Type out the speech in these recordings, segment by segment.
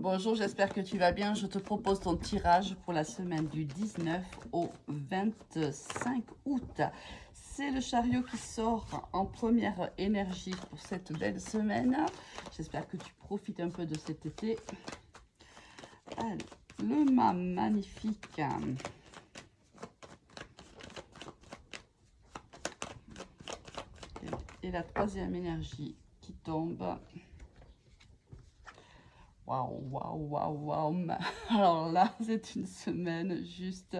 Bonjour, j'espère que tu vas bien. Je te propose ton tirage pour la semaine du 19 au 25 août. C'est le chariot qui sort en première énergie pour cette belle semaine. J'espère que tu profites un peu de cet été. Allez, le mât magnifique. Et la troisième énergie qui tombe. Waouh, waouh, waouh, waouh. Alors là, c'est une semaine juste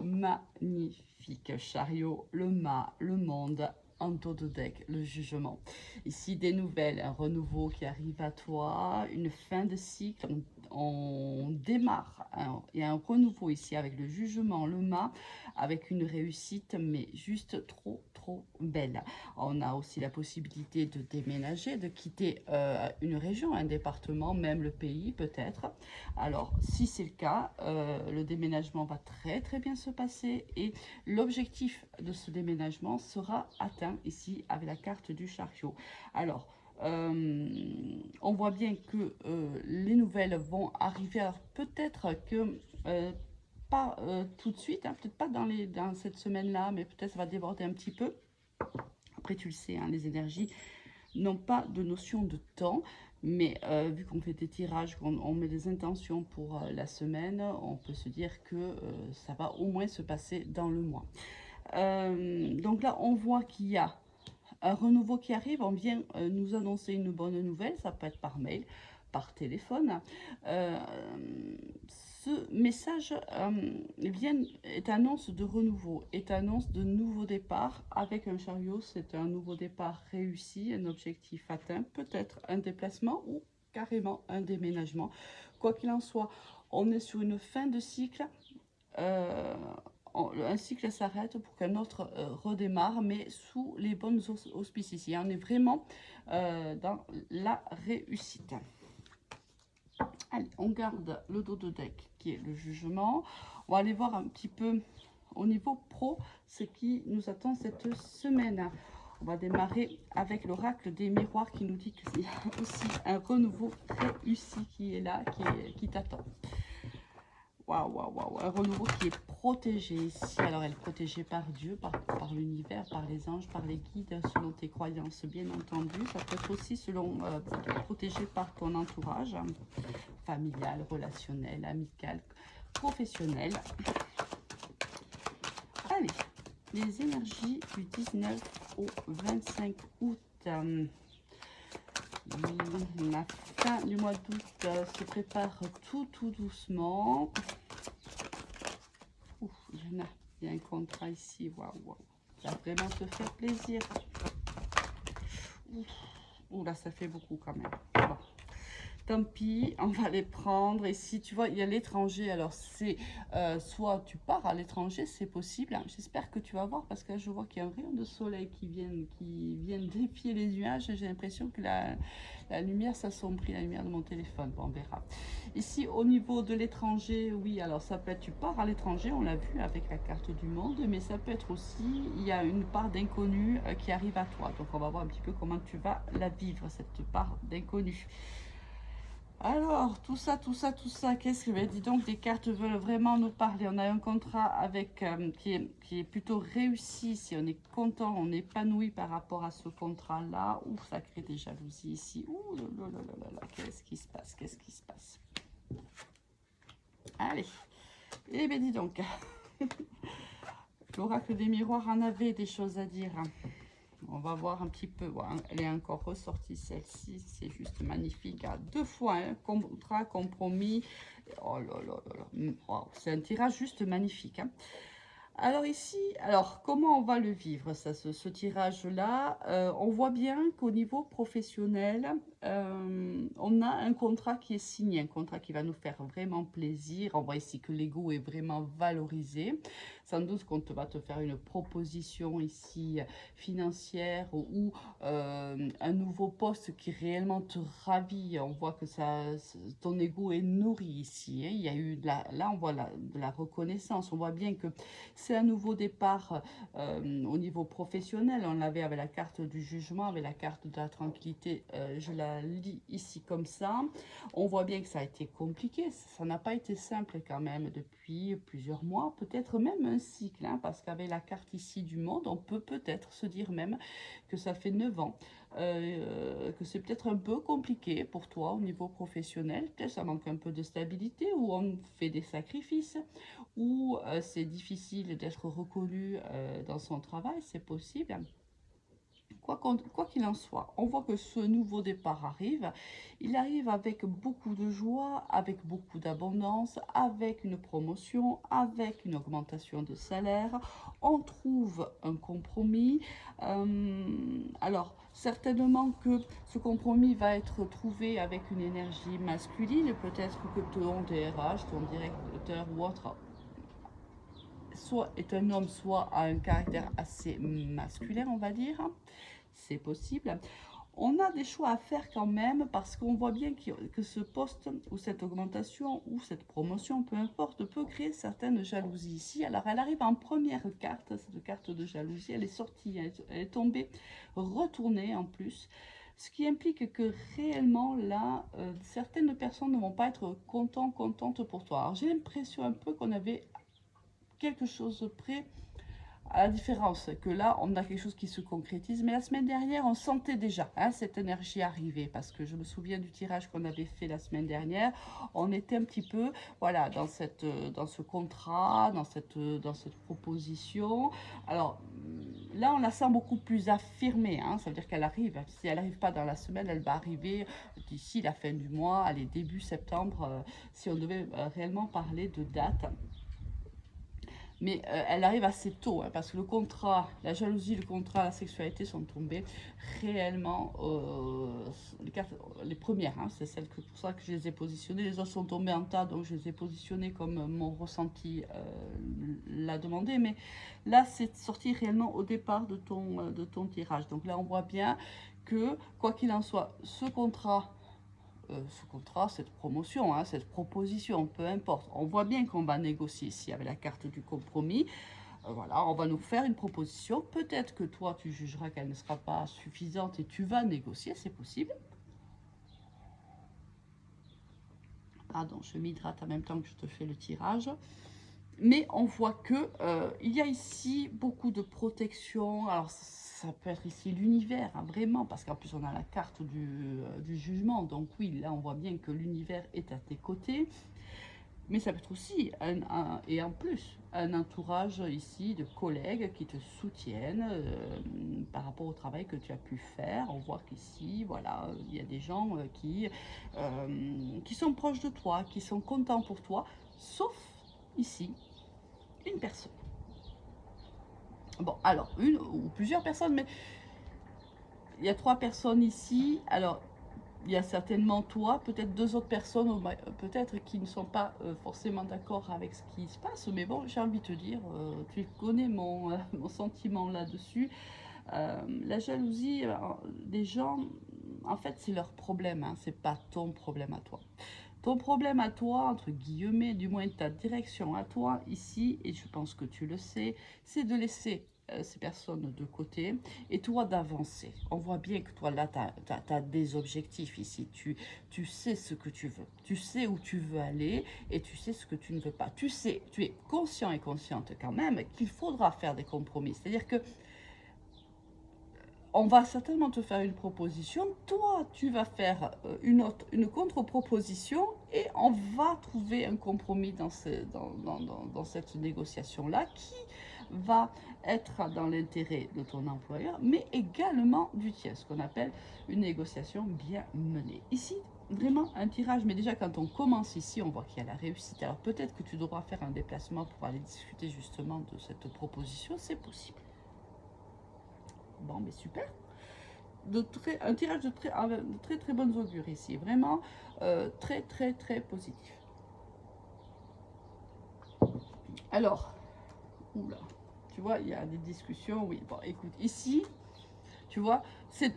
magnifique. Chariot, le mât, le monde, un dos de deck, le jugement. Ici, des nouvelles, un renouveau qui arrive à toi, une fin de cycle. On démarre. Il y a un renouveau ici avec le jugement, le mât, avec une réussite, mais juste trop, trop belle. On a aussi la possibilité de déménager, de quitter une région, un département, même le pays peut-être. Alors, si c'est le cas, le déménagement va très très bien se passer et l'objectif de ce déménagement sera atteint ici avec la carte du chariot. Alors, on voit bien que les nouvelles vont arriver. Alors, peut-être que pas tout de suite, hein, peut-être pas dans cette semaine-là, mais peut-être ça va déborder un petit peu. Après, tu le sais, hein, les énergies n'ont pas de notion de temps, mais vu qu'on fait des tirages, qu'on met des intentions pour la semaine, on peut se dire que ça va au moins se passer dans le mois. Donc là, on voit qu'il y a un renouveau qui arrive. On vient nous annoncer une bonne nouvelle, ça peut être par mail, par téléphone. Euh, Ce message est annonce de renouveau, est annonce de nouveau départ. Avec un chariot, c'est un nouveau départ réussi, un objectif atteint, peut-être un déplacement ou carrément un déménagement. Quoi qu'il en soit, on est sur une fin de cycle. Euh, un cycle s'arrête pour qu'un autre redémarre, mais sous les bonnes auspices ici. On est vraiment dans la réussite. Allez, on garde le dos de deck qui est le jugement. On va aller voir un petit peu au niveau pro ce qui nous attend cette semaine. On va démarrer avec l'oracle des miroirs qui nous dit que c'est aussi un renouveau réussi qui est là, qui t'attend. Waouh, waouh, waouh, un renouveau qui est protégé ici. Alors, elle est protégée par Dieu, par l'univers, par les anges, par les guides, selon tes croyances, bien entendu. Ça peut être aussi protégé par ton entourage, familial, relationnel, amical, professionnel. Allez, les énergies du 19 au 25 août. La fin du mois d'août se prépare tout doucement. Ouf, il y a un contrat ici. Waouh, waouh. Ça va vraiment te faire plaisir. Ouh là, ça fait beaucoup quand même. Bon. Tant pis, on va les prendre. Et si tu vois, il y a l'étranger, alors c'est soit tu pars à l'étranger, c'est possible. J'espère que tu vas voir parce que je vois qu'il y a un rayon de soleil qui vient défier les nuages. J'ai l'impression que la lumière s'assombrit, la lumière de mon téléphone. Bon, on verra. Ici, au niveau de l'étranger, oui, alors ça peut être, tu pars à l'étranger, on l'a vu avec la carte du monde, mais ça peut être aussi, il y a une part d'inconnu qui arrive à toi. Donc, on va voir un petit peu comment tu vas la vivre, cette part d'inconnu. Alors, tout ça, qu'est-ce que... Dis donc, des cartes veulent vraiment nous parler. On a un contrat avec qui est plutôt réussi. Si on est content, on est épanoui par rapport à ce contrat-là. Ouh, ça crée des jalousies ici. Ouh, là, qu'est-ce qui se passe? Qu'est-ce qui se passe? Allez, eh bien dis donc, l'oracle des miroirs en avait des choses à dire. On va voir un petit peu. Voilà, elle est encore ressortie celle-ci. C'est juste magnifique. À deux fois, hein, contrat, compromis. Oh là là là là. Wow, c'est un tirage juste magnifique. Hein. Alors ici, alors comment on va le vivre ça, ce tirage-là on voit bien qu'au niveau professionnel, on a un contrat qui est signé, un contrat qui va nous faire vraiment plaisir. On voit ici que l'ego est vraiment valorisé. Sans doute qu'on va te faire une proposition ici financière ou un nouveau poste qui réellement te ravit. On voit que ton ego est nourri ici. Hein. Il y a eu là on voit de la reconnaissance. On voit bien que c'est un nouveau départ au niveau professionnel. On l'avait avec la carte du jugement, avec la carte de la tranquillité. la lis ici comme ça, on voit bien que ça a été compliqué. Ça n'a pas été simple quand même depuis plusieurs mois, peut-être même un cycle, hein, parce qu'avec la carte ici du monde, on peut peut-être se dire même que ça fait 9 ans, que c'est peut-être un peu compliqué pour toi au niveau professionnel. Peut-être ça manque un peu de stabilité, ou on fait des sacrifices, ou c'est difficile d'être reconnu dans son travail, c'est possible. Quoi qu'il en soit, on voit que ce nouveau départ arrive. Il arrive avec beaucoup de joie, avec beaucoup d'abondance, avec une promotion, avec une augmentation de salaire. On trouve un compromis. Alors, certainement que ce compromis va être trouvé avec une énergie masculine. Peut-être que ton DRH, ton directeur ou autre, soit est un homme, soit a un caractère assez masculin, on va dire. C'est possible. On a des choix à faire quand même, parce qu'on voit bien que ce poste ou cette augmentation ou cette promotion, peu importe, peut créer certaines jalousies ici. Alors elle arrive en première carte, cette carte de jalousie, elle est sortie, elle est tombée, retournée en plus. Ce qui implique que réellement là, certaines personnes ne vont pas être contentes pour toi. Alors j'ai l'impression un peu qu'on avait quelque chose près, à la différence que là, on a quelque chose qui se concrétise. Mais la semaine dernière, on sentait déjà cette énergie arriver. Parce que je me souviens du tirage qu'on avait fait la semaine dernière. On était un petit peu, voilà, dans ce contrat, dans cette proposition. Alors, là, on la sent beaucoup plus affirmée. Ça veut dire qu'elle arrive. Si elle n'arrive pas dans la semaine, elle va arriver d'ici la fin du mois, allez, début septembre, si on devait réellement parler de date. Mais elle arrive assez tôt, parce que le contrat, la jalousie, le contrat, la sexualité sont tombés réellement, les premières, c'est celle pour ça que je les ai positionnées. Les autres sont tombées en tas, donc je les ai positionnées comme mon ressenti l'a demandé. Mais là, c'est sorti réellement au départ de ton tirage. Donc là, on voit bien que, quoi qu'il en soit, ce contrat, cette promotion, cette proposition, peu importe. On voit bien qu'on va négocier ici avec la carte du compromis. Voilà, on va nous faire une proposition. Peut-être que toi, tu jugeras qu'elle ne sera pas suffisante et tu vas négocier, c'est possible. Pardon, je m'hydrate en même temps que je te fais le tirage. Mais on voit que il y a ici beaucoup de protection. Alors, ça peut être ici l'univers, vraiment, parce qu'en plus, on a la carte du jugement. Donc oui, là, on voit bien que l'univers est à tes côtés. Mais ça peut être aussi, et en plus, un entourage ici de collègues qui te soutiennent par rapport au travail que tu as pu faire. On voit qu'ici, voilà, il y a des gens qui sont proches de toi, qui sont contents pour toi, sauf ici, une personne. Bon, alors, une ou plusieurs personnes, mais il y a 3 personnes ici. Alors, il y a certainement toi, peut-être 2 autres personnes, peut-être qui ne sont pas forcément d'accord avec ce qui se passe. Mais bon, j'ai envie de te dire, tu connais mon sentiment là-dessus. La jalousie des gens, en fait, c'est leur problème, c'est pas ton problème à toi. Ton problème à toi, entre guillemets, du moins ta direction à toi ici, et je pense que tu le sais, c'est de laisser ces personnes de côté et toi d'avancer. On voit bien que toi là, tu as des objectifs ici. Tu sais ce que tu veux. Tu sais où tu veux aller et tu sais ce que tu ne veux pas. Tu sais, tu es conscient et consciente quand même qu'il faudra faire des compromis. C'est-à-dire que on va certainement te faire une proposition, toi tu vas faire une contre-proposition et on va trouver un compromis dans cette négociation-là qui va être dans l'intérêt de ton employeur, mais également du tien, ce qu'on appelle une négociation bien menée. Ici, vraiment un tirage, mais déjà quand on commence ici, on voit qu'il y a la réussite. Alors peut-être que tu devras faire un déplacement pour aller discuter justement de cette proposition, c'est possible. Bon, mais super. Un tirage de très bonnes augures ici. Vraiment très positif. Alors, oula, tu vois, il y a des discussions. Oui, bon, écoute, ici, tu vois,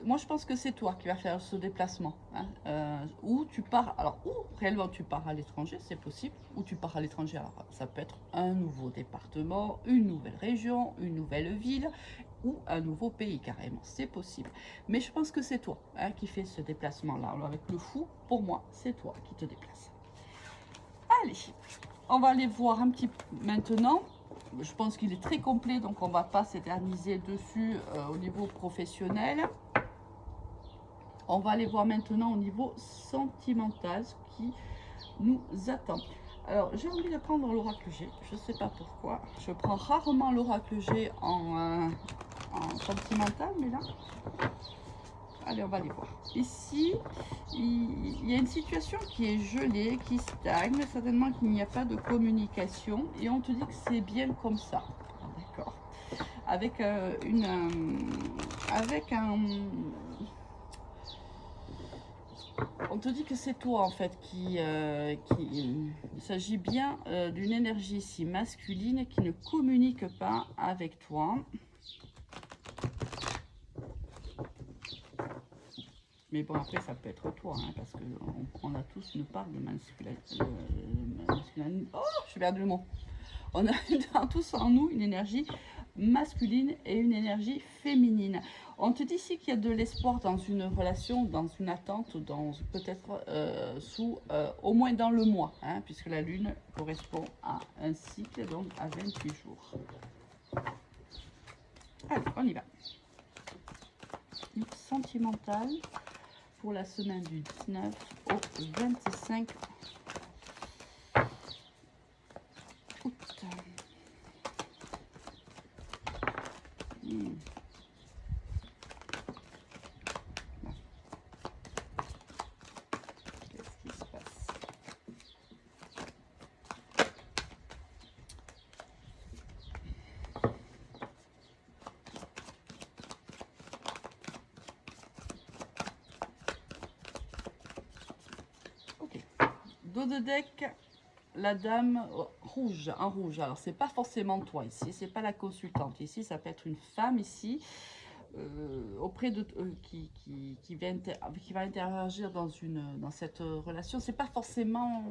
moi je pense que c'est toi qui vas faire ce déplacement. Ou tu pars, alors, ou réellement tu pars à l'étranger, c'est possible, ou tu pars à l'étranger. Alors, ça peut être un nouveau département, une nouvelle région, une nouvelle ville. ou un nouveau pays carrément, c'est possible. Mais je pense que c'est toi hein, qui fais ce déplacement-là. Alors avec le fou, pour moi, c'est toi qui te déplaces. Allez, on va aller voir un petit peu maintenant. Je pense qu'il est très complet, donc on ne va pas s'éterniser dessus au niveau professionnel. On va aller voir maintenant au niveau sentimental, ce qui nous attend. Alors, j'ai envie de prendre l'oracle G. Je ne sais pas pourquoi. Je prends rarement l'oracle G en sentimental, mais là... Allez, on va aller voir. Ici, il y a une situation qui est gelée, qui stagne. Certainement qu'il n'y a pas de communication. Et on te dit que c'est bien comme ça. D'accord. Avec on te dit que c'est toi en fait il s'agit bien d'une énergie ici masculine qui ne communique pas avec toi. Mais bon, après, ça peut être toi, hein, parce qu'on a tous une part de masculinité. Oh, je suis perdu le mot. On a tous en nous une énergie masculine et une énergie féminine. On te dit ici qu'il y a de l'espoir dans une relation, dans une attente, dans peut-être au moins dans le mois, hein, puisque la lune correspond à un cycle, donc à 28 jours. Allez, on y va. Sentimental pour la semaine du 19 au 25 août. Qu'est-ce qui se passe? Ok. Dos de deck, la dame rouge, en rouge. Alors, c'est pas forcément toi ici, c'est pas la consultante. Ici, ça peut être une femme ici. Auprès de qui va interagir dans cette relation, c'est pas forcément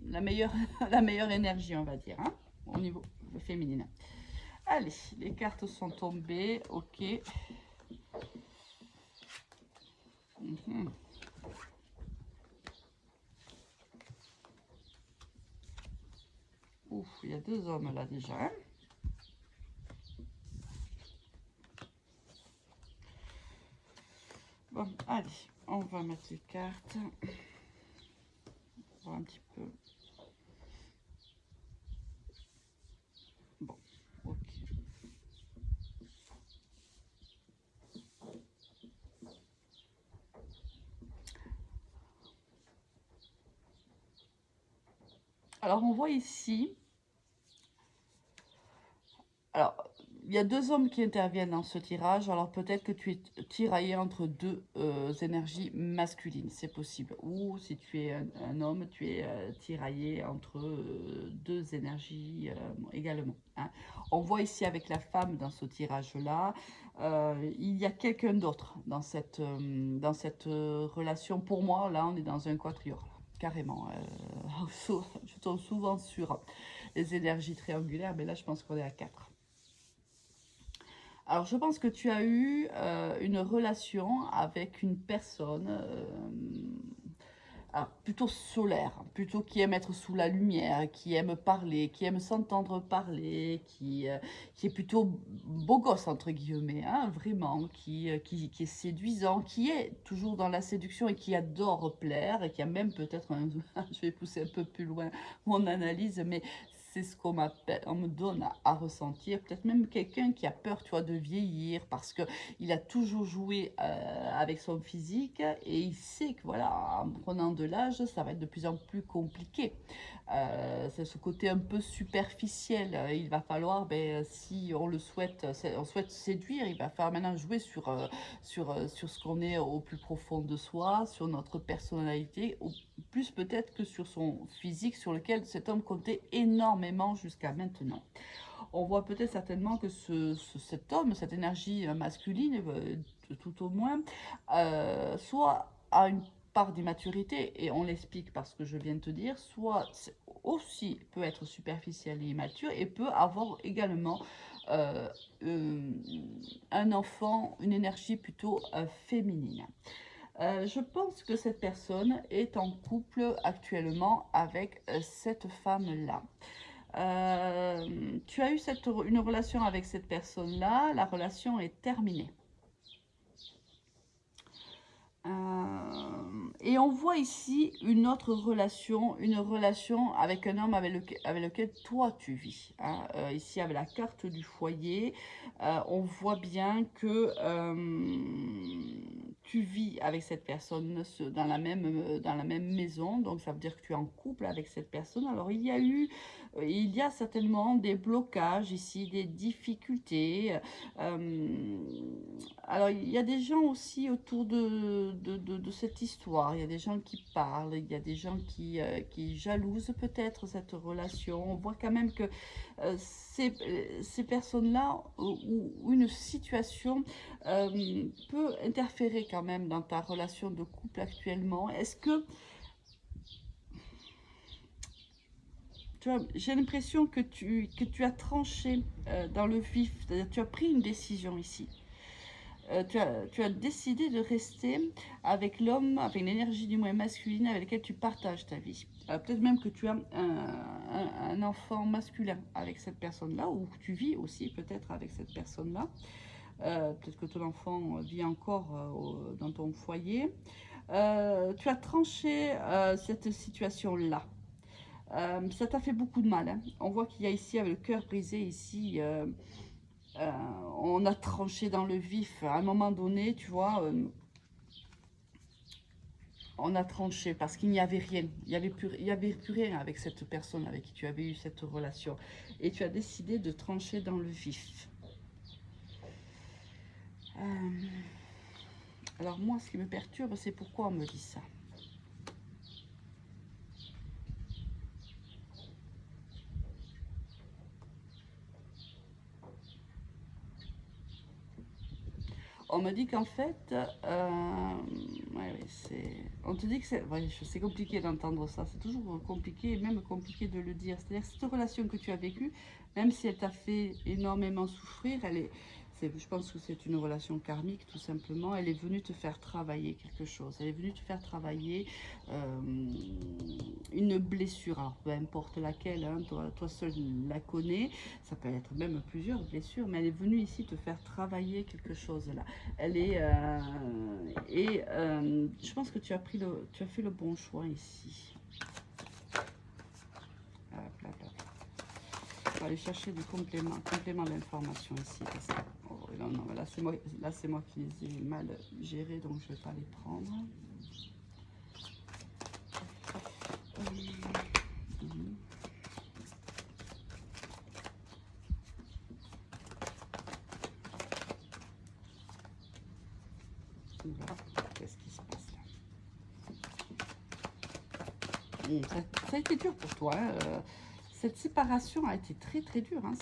la meilleure la meilleure énergie, on va dire, hein, au niveau féminin. Allez, les cartes sont tombées, ok. Ouf, il y a deux hommes là déjà, hein. Bon, allez, on va mettre les cartes. On va un petit peu. Bon, ok. Alors, on voit ici. Alors, il y a deux hommes qui interviennent dans ce tirage. Alors, peut-être que tu es tiraillé entre deux énergies masculines. C'est possible. Ou si tu es un homme, tu es tiraillé entre deux énergies également, hein. On voit ici avec la femme dans ce tirage-là. Il y a quelqu'un d'autre dans cette relation. Pour moi, là, on est dans un quatuor. Carrément. Je tombe souvent sur les énergies triangulaires, mais là, je pense qu'on est à 4. Alors, je pense que tu as eu une relation avec une personne plutôt solaire, plutôt qui aime être sous la lumière, qui aime parler, qui aime s'entendre parler, qui est plutôt beau gosse, entre guillemets, hein, vraiment, qui est séduisant, qui est toujours dans la séduction et qui adore plaire, et qui a même peut-être, je vais pousser un peu plus loin mon analyse, mais c'est ce qu'on me donne à ressentir. Peut-être même quelqu'un qui a peur, tu vois, de vieillir parce qu'il a toujours joué avec son physique et il sait que, voilà, en prenant de l'âge, ça va être de plus en plus compliqué. C'est ce côté un peu superficiel. Il va falloir, ben, si on le souhaite, on souhaite séduire, il va falloir maintenant jouer sur ce qu'on est au plus profond de soi, sur notre personnalité, plus peut-être que sur son physique, sur lequel cet homme comptait énormément jusqu'à maintenant. On voit peut-être certainement que cet homme, cette énergie masculine, tout au moins, soit a par d'immaturité, et on l'explique parce que je viens de te dire, soit aussi peut être superficiel et immature, et peut avoir également euh, euh, un enfant, une énergie plutôt féminine. Je pense que cette personne est en couple actuellement avec cette femme-là. Tu as eu une relation avec cette personne-là, la relation est terminée. Et on voit ici une autre relation, une relation avec un homme avec lequel toi tu vis. Hein. Ici avec la carte du foyer, on voit bien que tu vis avec cette personne dans la même maison, donc ça veut dire que tu es en couple avec cette personne. Alors il y a certainement des blocages ici, des difficultés. Euh, alors, il y a des gens aussi autour de cette histoire. Il y a des gens qui parlent, il y a des gens qui jalousent peut-être cette relation. On voit quand même que ces personnes-là, ou une situation peut interférer quand même dans ta relation de couple actuellement. Est-ce que j'ai l'impression que tu as tranché dans le vif, c'est-à-dire tu as pris une décision ici. Tu as décidé de rester avec l'homme, avec l'énergie du moins masculine avec lequel tu partages ta vie. Peut-être même que tu as un enfant masculin avec cette personne-là, ou que tu vis aussi peut-être avec cette personne-là. Peut-être que ton enfant vit encore dans ton foyer. Tu as tranché cette situation-là. Ça t'a fait beaucoup de mal. Hein. On voit qu'il y a ici, avec le cœur brisé, ici, euh, on a tranché dans le vif. À un moment donné, tu vois, on a tranché parce qu'il n'y avait rien. Il y avait plus rien avec cette personne avec qui tu avais eu cette relation. Et tu as décidé de trancher dans le vif. Euh, alors moi, ce qui me perturbe, c'est pourquoi on me dit ça. On me dit qu'en fait, on te dit que c'est compliqué d'entendre ça, c'est toujours compliqué, et même compliqué de le dire. C'est-à-dire que cette relation que tu as vécue, même si elle t'a fait énormément souffrir, je pense que c'est une relation karmique tout simplement. Elle est venue te faire travailler quelque chose. Elle est venue te faire travailler une blessure. Alors peu importe laquelle, hein, toi seul la connais. Ça peut être même plusieurs blessures, mais elle est venue ici te faire travailler quelque chose là. Elle est je pense que tu as fait le bon choix ici. Hop, hop, hop. On va aller chercher du complément d'information ici. Oh, non, non, là c'est moi qui les ai mal gérés, donc je ne vais pas les prendre. Qu'est-ce qui se passe là? Ça a été dur pour toi. Hein. Cette séparation a été très très dure. Hein.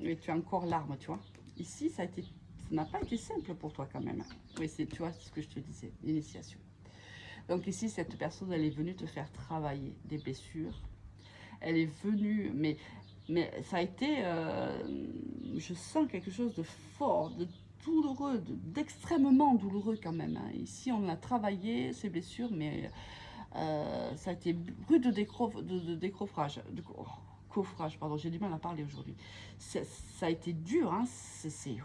Et tu as encore l'arme, tu vois. Ici, ça n'a pas été simple pour toi quand même. Oui, tu vois ce que je te disais, l'initiation. Donc ici, cette personne, elle est venue te faire travailler des blessures. Elle est venue, mais ça a été, je sens quelque chose de fort, de douloureux, d'extrêmement douloureux quand même. Hein. Ici, on a travaillé ces blessures, mais ça a été rude de décroffrage. Coffrage, pardon, j'ai du mal à parler aujourd'hui. Ça a été dur, hein, c'est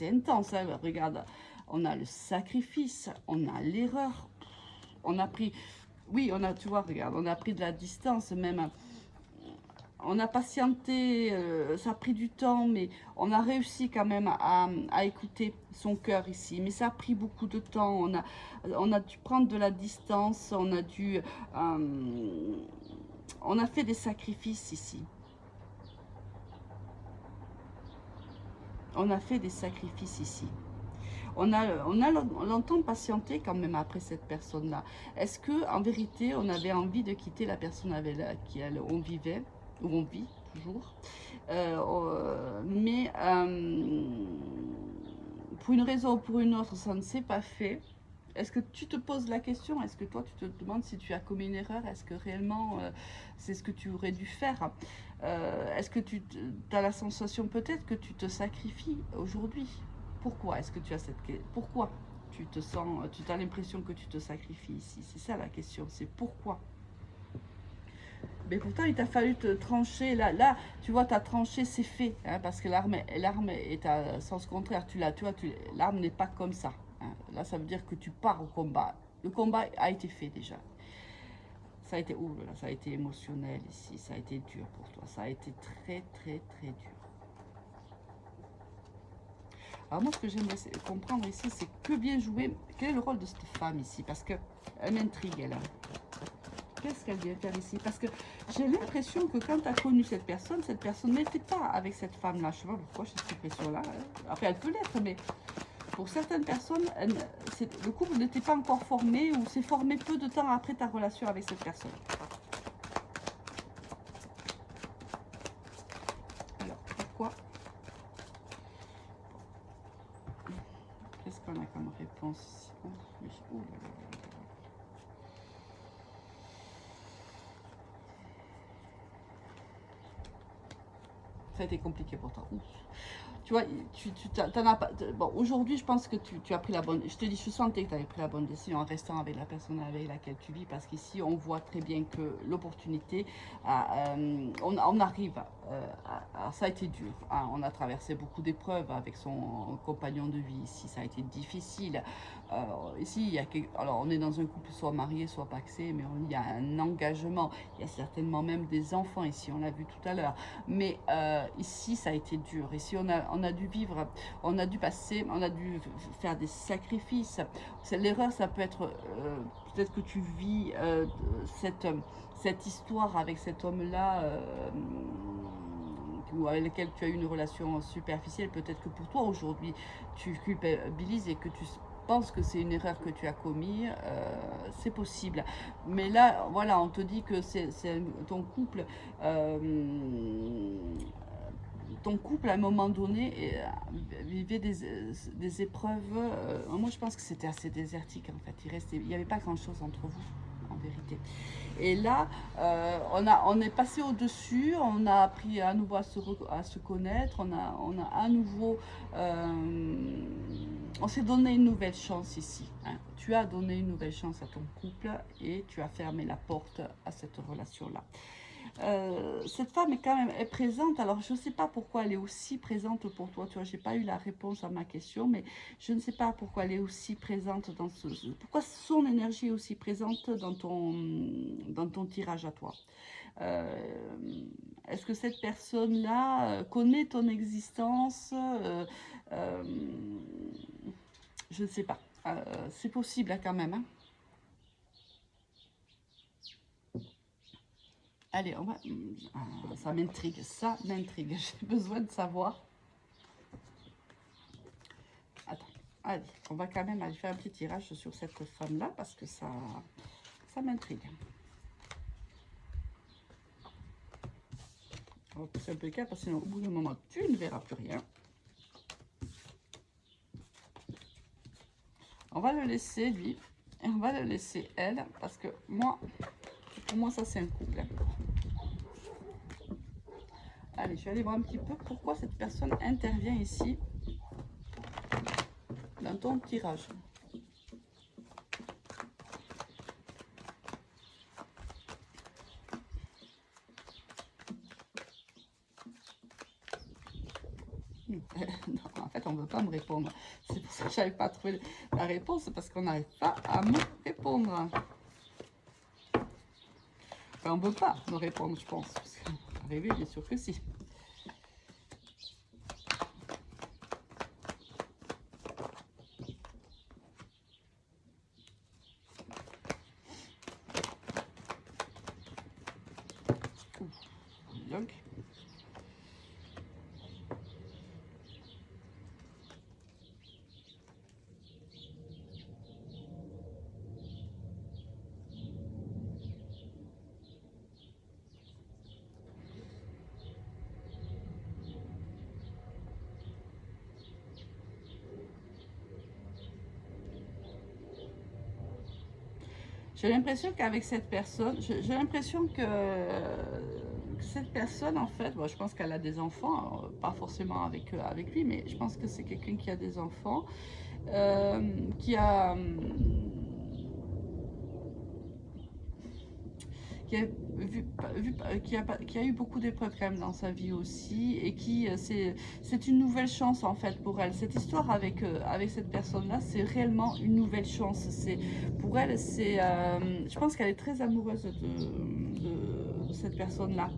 intense. Hein. Regarde, on a le sacrifice, on a l'erreur, on a pris, oui, tu vois, regarde, on a pris de la distance même. On a patienté, ça a pris du temps, mais on a réussi quand même à écouter son cœur ici. Mais ça a pris beaucoup de temps. On a dû prendre de la distance, on a fait des sacrifices ici. On a fait des sacrifices ici. On a longtemps patienté quand même après cette personne-là. Est-ce que en vérité, on avait envie de quitter la personne avec laquelle on vivait, ou on vit toujours, mais pour une raison ou pour une autre, ça ne s'est pas fait. Est-ce que tu te poses la question? Est-ce que toi, tu te demandes si tu as commis une erreur? Est-ce que réellement, c'est ce que tu aurais dû faire? Est-ce que tu as la sensation peut-être que tu te sacrifies aujourd'hui? Pourquoi est-ce que tu as pourquoi tu te sens, tu as l'impression que tu te sacrifies ici? C'est ça la question, c'est pourquoi? Mais pourtant, il t'a fallu te trancher. Là, tu vois, tu as tranché, c'est fait. Hein, parce que l'arme est à sens contraire. Tu vois, l'arme n'est pas comme ça. Hein. Là, ça veut dire que tu pars au combat. Le combat a été fait déjà. Ça a été, ouh là, ça a été émotionnel ici. Ça a été dur pour toi. Ça a été très, très, très dur. Alors moi, ce que j'aimerais comprendre ici, c'est que bien jouer. Quel est le rôle de cette femme ici? Parce que elle m'intrigue, elle. Qu'est-ce qu'elle vient faire ici? Parce que j'ai l'impression que quand tu as connu cette personne n'était pas avec cette femme-là. Je ne sais pas pourquoi j'ai cette impression-là. Après, elle peut l'être, mais pour certaines personnes, le couple n'était pas encore formé ou s'est formé peu de temps après ta relation avec cette personne. Alors, pourquoi? Qu'est-ce qu'on a comme réponse ici? Oh, oui. Oh là là là là. Ça a été compliqué pour toi. Ouf. Tu vois, t'en as pas. Bon, aujourd'hui, je pense que tu as pris la bonne. Je te dis, je sentais que tu avais pris la bonne décision en restant avec la personne avec laquelle tu vis, parce qu'ici, on voit très bien que l'opportunité, on arrive. Ça a été dur. Hein, on a traversé beaucoup d'épreuves avec son compagnon de vie. Ici, ça a été difficile. Ici, alors, on est dans un couple soit marié, soit paxé, mais il y a un engagement. Il y a certainement même des enfants ici, on l'a vu tout à l'heure. Mais ici, ça a été dur. Ici, on a dû vivre, on a dû passer, on a dû faire des sacrifices. L'erreur, ça peut être, peut-être que tu vis cette histoire avec cet homme-là, avec lequel tu as eu une relation superficielle. Peut-être que pour toi, aujourd'hui, tu culpabilises et que tu penses que c'est une erreur que tu as commise, c'est possible. Mais là, voilà, on te dit que c'est ton couple, ton couple à un moment donné vivait des épreuves. Moi, je pense que c'était assez désertique en fait. Il n'y avait pas grand-chose entre vous, en vérité. Et là, on est passé au-dessus, on a appris à nouveau à se connaître, on a à nouveau, on s'est donné une nouvelle chance ici. Hein. Tu as donné une nouvelle chance à ton couple et tu as fermé la porte à cette relation-là. Cette femme est quand même présente. Alors, je ne sais pas pourquoi elle est aussi présente pour toi. Tu vois, j'ai pas eu la réponse à ma question, mais je ne sais pas pourquoi elle est aussi présente pourquoi son énergie est aussi présente dans ton tirage à toi. Euh, Est-ce que cette personne-là connaît ton existence? Euh, je ne sais pas. C'est possible hein, quand même. Hein. Allez, on va. Ça m'intrigue, ça m'intrigue. J'ai besoin de savoir. Attends, allez, on va quand même aller faire un petit tirage sur cette femme-là parce que ça m'intrigue. On va pousser un peu le cas parce que sinon, au bout d'un moment, tu ne verras plus rien. On va le laisser, lui, et on va le laisser, elle, parce que moi, pour moi, ça, c'est un couple. Allez, je vais aller voir un petit peu pourquoi cette personne intervient ici dans ton tirage. Non, en fait, on ne veut pas me répondre. C'est pour ça que je n'arrive pas à trouver la réponse, parce qu'on n'arrive pas à me répondre. Enfin, on ne veut pas me répondre, je pense. Parce qu'arriver, bien sûr que si. Donc, J'ai l'impression qu'avec cette personne, j'ai l'impression que cette personne, en fait, bon, je pense qu'elle a des enfants, pas forcément avec lui, mais je pense que c'est quelqu'un qui a des enfants, qui a... qui a, qui a eu beaucoup d'épreuves quand même dans sa vie aussi et qui c'est une nouvelle chance en fait pour elle. Cette histoire avec cette personne-là, c'est réellement une nouvelle chance. C'est pour elle, c'est je pense qu'elle est très amoureuse de cette personne-là.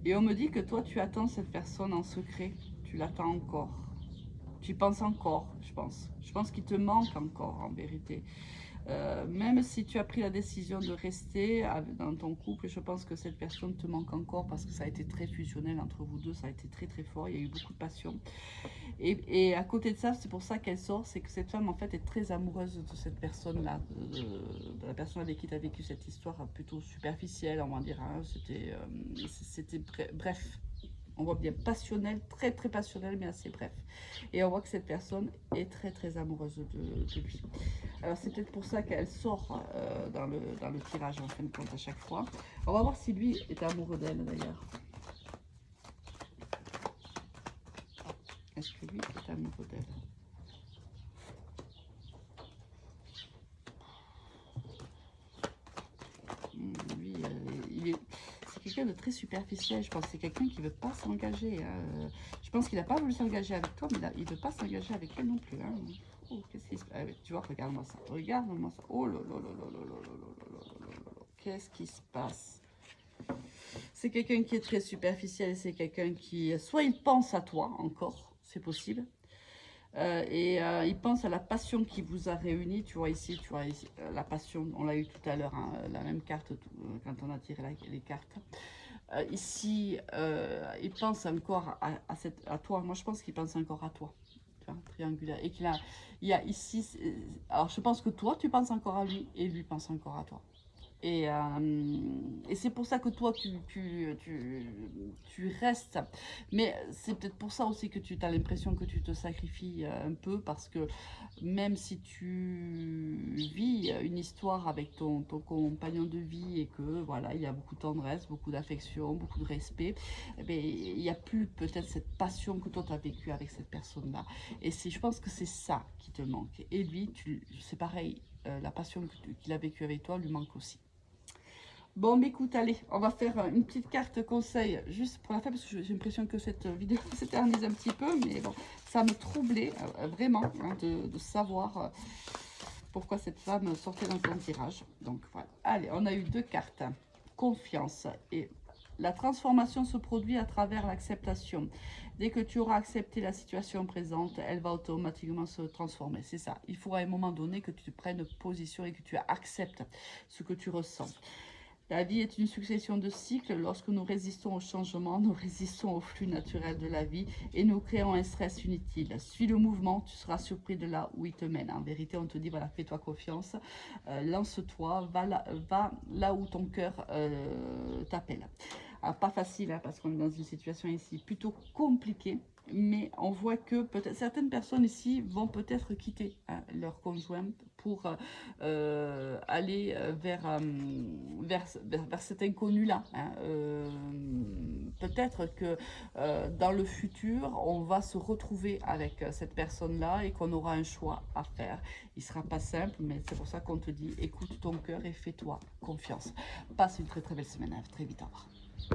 Et on me dit que toi, tu attends cette personne en secret. Tu l'attends encore. Tu y penses encore, je pense. Je pense qu'il te manque encore, en vérité. Même si tu as pris la décision de rester dans ton couple, je pense que cette personne te manque encore parce que ça a été très fusionnel entre vous deux, ça a été très très fort, il y a eu beaucoup de passion. Et à côté de ça, c'est pour ça qu'elle sort, c'est que cette femme en fait est très amoureuse de cette personne-là, de la personne avec qui tu as vécu cette histoire plutôt superficielle, on va dire. Hein. C'était bref. On voit bien passionnel, très très passionnel, mais assez bref. Et on voit que cette personne est très très amoureuse de lui. Alors c'est peut-être pour ça qu'elle sort dans le tirage en fin de compte à chaque fois. On va voir si lui est amoureux d'elle d'ailleurs. Est-ce que lui est amoureux d'elle? Lui, c'est quelqu'un de très superficiel, je pense. C'est quelqu'un qui ne veut pas s'engager. Hein. Je pense qu'il n'a pas voulu s'engager avec toi, mais il ne veut pas s'engager avec elle non plus. Hein. Oh, qu'est-ce qui se passe? Tu vois, regarde-moi ça. Regarde-moi ça. Oh là là là là là là là là là là. Qu'est-ce qui se passe? C'est quelqu'un qui est très superficiel. C'est quelqu'un qui, soit il pense à toi encore, c'est possible. Il pense à la passion qui vous a réunis. Tu vois ici, la passion, on l'a eu tout à l'heure, hein, la même carte quand on a tiré les cartes. Ici, il pense encore à toi. Moi, je pense qu'il pense encore à toi. Tu vois, triangulaire. Et il y a ici, alors je pense que toi, tu penses encore à lui et lui pense encore à toi. Et c'est pour ça que toi, tu restes. Mais c'est peut-être pour ça aussi que tu as l'impression que tu te sacrifies un peu, parce que même si tu vis une histoire avec ton compagnon de vie et que voilà, il y a beaucoup de tendresse, beaucoup d'affection, beaucoup de respect, eh bien, il n'y a plus peut-être cette passion que toi tu as vécue avec cette personne-là. Et je pense que c'est ça qui te manque. Et lui, c'est pareil, la passion qu'il a vécue avec toi lui manque aussi. Bon, mais écoute, allez, on va faire une petite carte conseil juste pour la fin, parce que j'ai l'impression que cette vidéo s'éternise un petit peu, mais bon, ça me troublait vraiment hein, de savoir pourquoi cette femme sortait dans son tirage. Donc voilà, allez, on a eu deux cartes, confiance et la transformation se produit à travers l'acceptation. Dès que tu auras accepté la situation présente, elle va automatiquement se transformer. C'est ça. Il faut à un moment donné que tu prennes position et que tu acceptes ce que tu ressens. La vie est une succession de cycles. Lorsque nous résistons au changement, nous résistons au flux naturel de la vie et nous créons un stress inutile. Suis le mouvement, tu seras surpris de là où il te mène. En vérité, on te dit, voilà, fais-toi confiance, lance-toi, va là où ton cœur t'appelle. Pas facile, hein, parce qu'on est dans une situation ici plutôt compliquée. Mais on voit que peut-être certaines personnes ici vont peut-être quitter hein, leur conjoint pour aller vers cet inconnu-là. Hein. Peut-être que dans le futur, on va se retrouver avec cette personne-là et qu'on aura un choix à faire. Il ne sera pas simple, mais c'est pour ça qu'on te dit, écoute ton cœur et fais-toi confiance. Passe une très très belle semaine. À très vite. Au revoir.